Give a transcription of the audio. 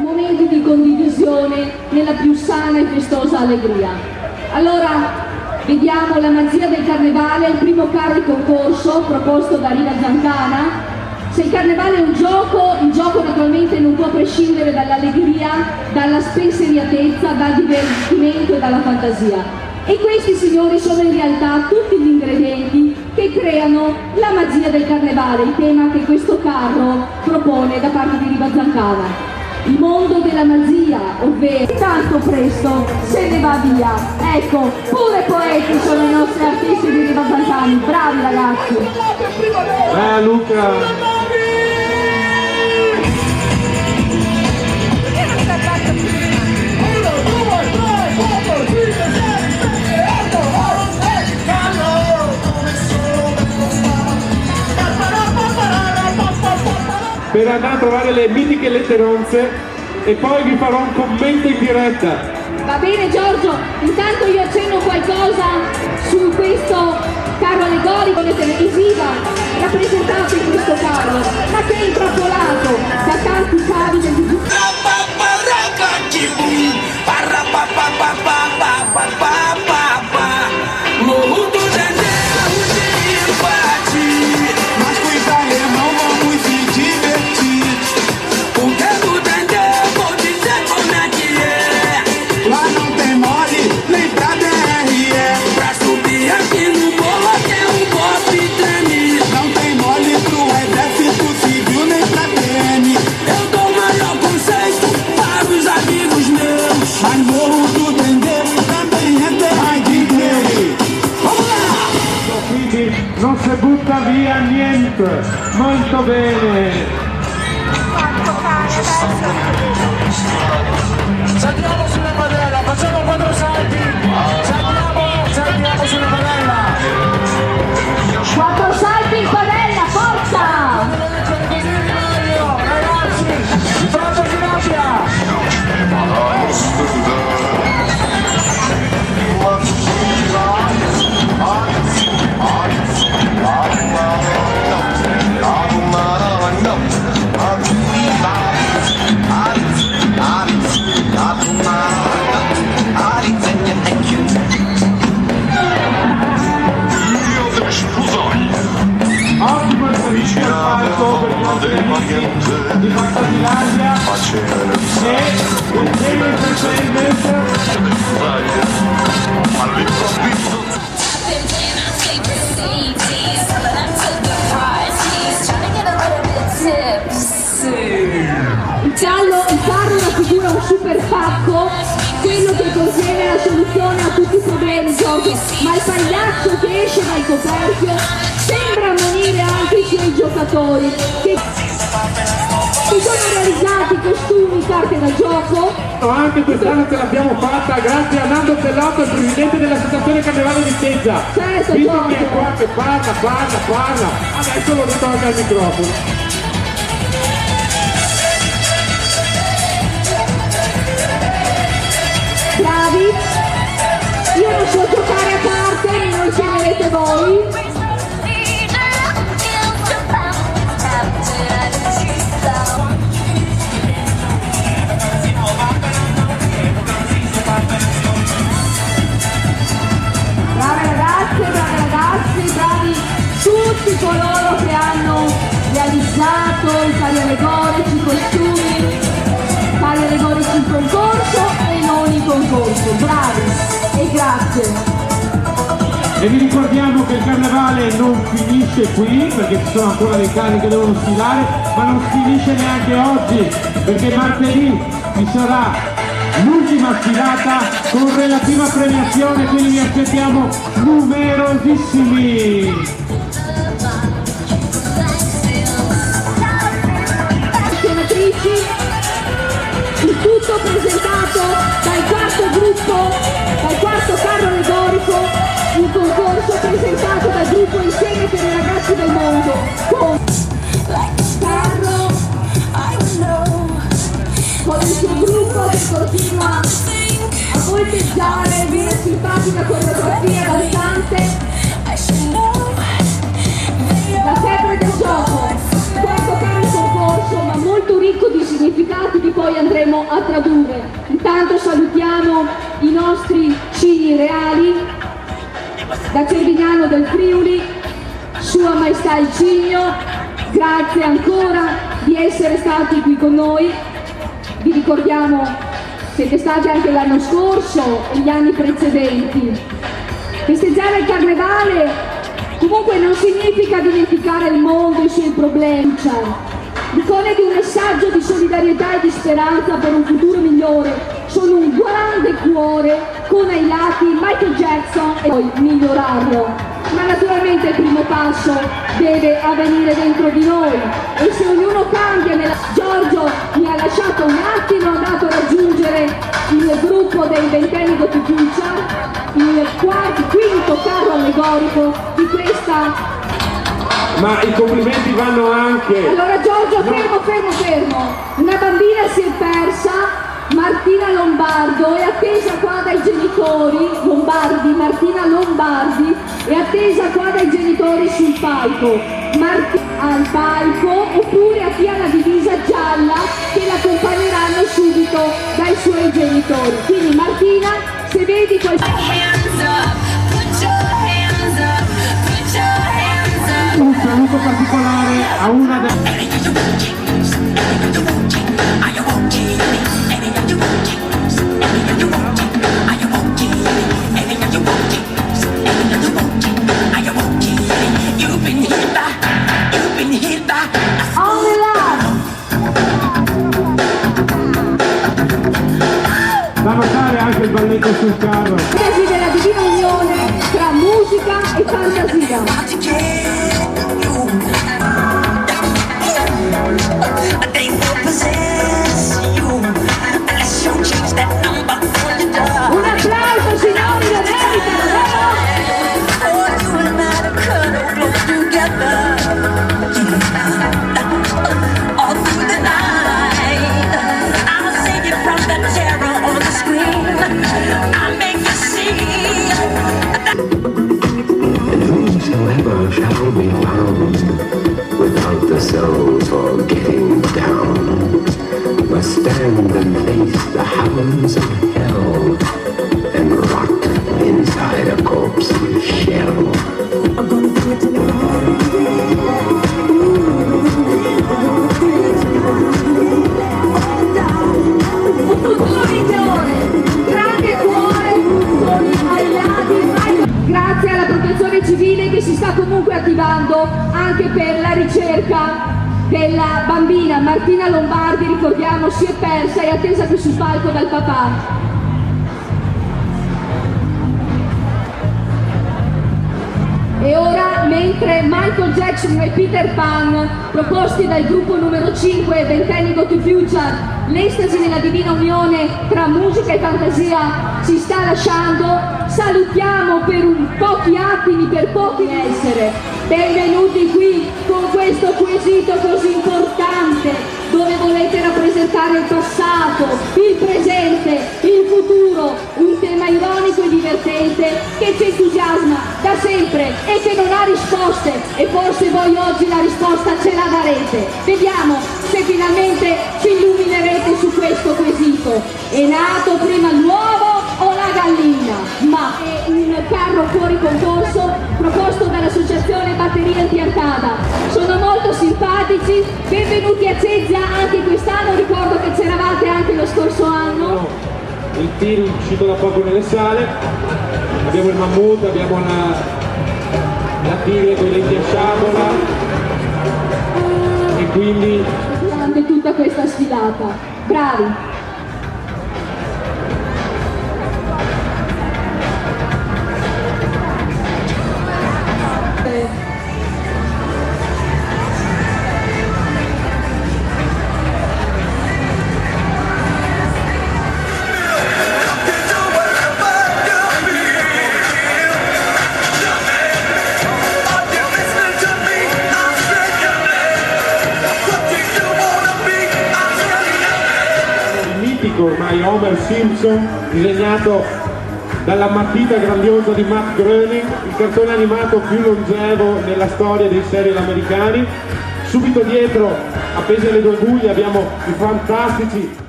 momenti di condivisione nella più sana e festosa allegria. Allora, vediamo la magia del carnevale, il primo carro di concorso proposto da Rina Zancana. Se il carnevale è un gioco, il gioco naturalmente non può prescindere dall'allegria, dalla spensieratezza, dal divertimento e dalla fantasia. E questi, signori, sono in realtà tutti gli ingredienti che creano la magia del carnevale, il tema che questo carro propone da parte di Riva Zancana. Il mondo della magia, ovvero tanto presto se ne va via. Ecco, pure poeti sono i nostri artisti di Riva Zancani, bravi ragazzi. Luca! Per andare a trovare le mitiche letteronze e poi vi farò un commento in diretta. Va bene Giorgio, intanto io accenno qualcosa su questo carro allegorico televisiva rappresentato in questo carro, ma che è intrappolato da tanti cavi del non si butta via niente, molto bene. Saltiamo sulla padella, facciamo 4 salti, saltiamo sulla padella. 4 salti in padella, forza! Così rimaglio, ragazzi, faccio ginocchia. Ottimo il servizio al palco per i nostri amici di Fantasilandia e il Premio Entertainment. Il carro raffigura un super pacco, quello che contiene la soluzione a tutti i problemi, Giorgio, ma il pagliaccio che esce dal coperchio sembra ammonire anche i suoi giocatori, che sono realizzati costumi, carte da gioco. Anche quest'anno ce l'abbiamo fatta grazie a Nando Pellotto, il presidente dell'associazione Carnevale di Teggia. Certo, visto che è Giorgio. qua che parla, adesso lo ritolga il microfono. Bravi, io non so giocare a carte, me lo insegnerete voi. Brave ragazzi, bravi tutti coloro che hanno realizzato i carri allegorici, i costumi, carri allegorici in concorso e non in concorso. Bravi e grazie. E vi ricordiamo che il carnevale non finisce qui, perché ci sono ancora dei carri che devono sfilare, ma non finisce neanche oggi, perché martedì ci sarà l'ultima sfilata con relativa premiazione, quindi vi aspettiamo numerosissimi. Il tutto presentato dal quarto carro allegorico, un concorso presentato dal gruppo Insieme per i ragazzi del mondo, con Carlo, con il suo gruppo che continua a volteggiare una simpatica coreografia danzante, la febbre del gioco, quarto carro in concorso, ma molto ricco di significato stati che poi andremo a tradurre. Intanto salutiamo i nostri cini reali, da Cervignano del Friuli, Sua Maestà il Cigno, grazie ancora di essere stati qui con noi. Vi ricordiamo, siete stati anche l'anno scorso e gli anni precedenti. Festeggiare il carnevale comunque non significa dimenticare il mondo e i suoi problemi. L'icone di un messaggio di solidarietà e di speranza per un futuro migliore sono un grande cuore con ai lati Michael Jackson e poi migliorarlo. Ma naturalmente il primo passo deve avvenire dentro di noi e se ognuno cambia Giorgio mi ha lasciato un attimo, è andato a raggiungere il gruppo dei ventenni Go to Future, il quinto carro allegorico di questa. Ma i complimenti vanno anche. Allora Giorgio, fermo. Una bambina si è persa, Martina Lombardo, è attesa qua dai genitori, Martina Lombardi, è attesa qua dai genitori sul palco. Al palco oppure a chi ha la divisa gialla che l'accompagneranno subito dai suoi genitori. Quindi Martina, se vedi un saluto particolare a una delle da notare anche il balletto sul carro. della divina unione tra musica e fantasia. Un applauso signori, lo meritano, Whosoever shall be found without the soul for getting down must stand and face the hounds of hell and rot inside a corpse's shell. I'm gonna do it till un futuro migliore, grande cuore con i magliati. Grazie alla protezione civile che si sta comunque attivando anche per la ricerca della bambina Martina Lombardi, ricordiamo, si è persa e attesa qui sul palco dal papà. E ora, mentre Michael Jackson e Peter Pan, proposti dal gruppo numero 5, ventenni Go to Future, l'estasi nella divina unione tra musica e fantasia si sta lasciando, salutiamo per pochi attimi, per pochi essere. Benvenuti qui con questo quesito così importante, dove volete rappresentare il passato, il presente, il futuro, un tema ironico e divertente che ci entusiasma da sempre e che non ha risposte, e forse voi oggi la risposta ce la darete. Vediamo se finalmente ci illuminerete su questo quesito. È nato prima l'uovo o la gallina? Ma è un carro fuori concorso proposto dall'associazione Batteria Antiarcada. Sono molto simpatici, benvenuti a Cezia anche quest'anno, ricordo che c'eravate anche lo scorso anno. Il film uscito da poco nelle sale, abbiamo il mammut, abbiamo la tigre con i denti a sciabola e quindi Durante tutta questa sfilata, bravi! ormai Homer Simpson, disegnato dalla matita grandiosa di Matt Groening, il cartone animato più longevo nella storia dei serial americani. Subito dietro, appese alle due guglie, abbiamo i fantastici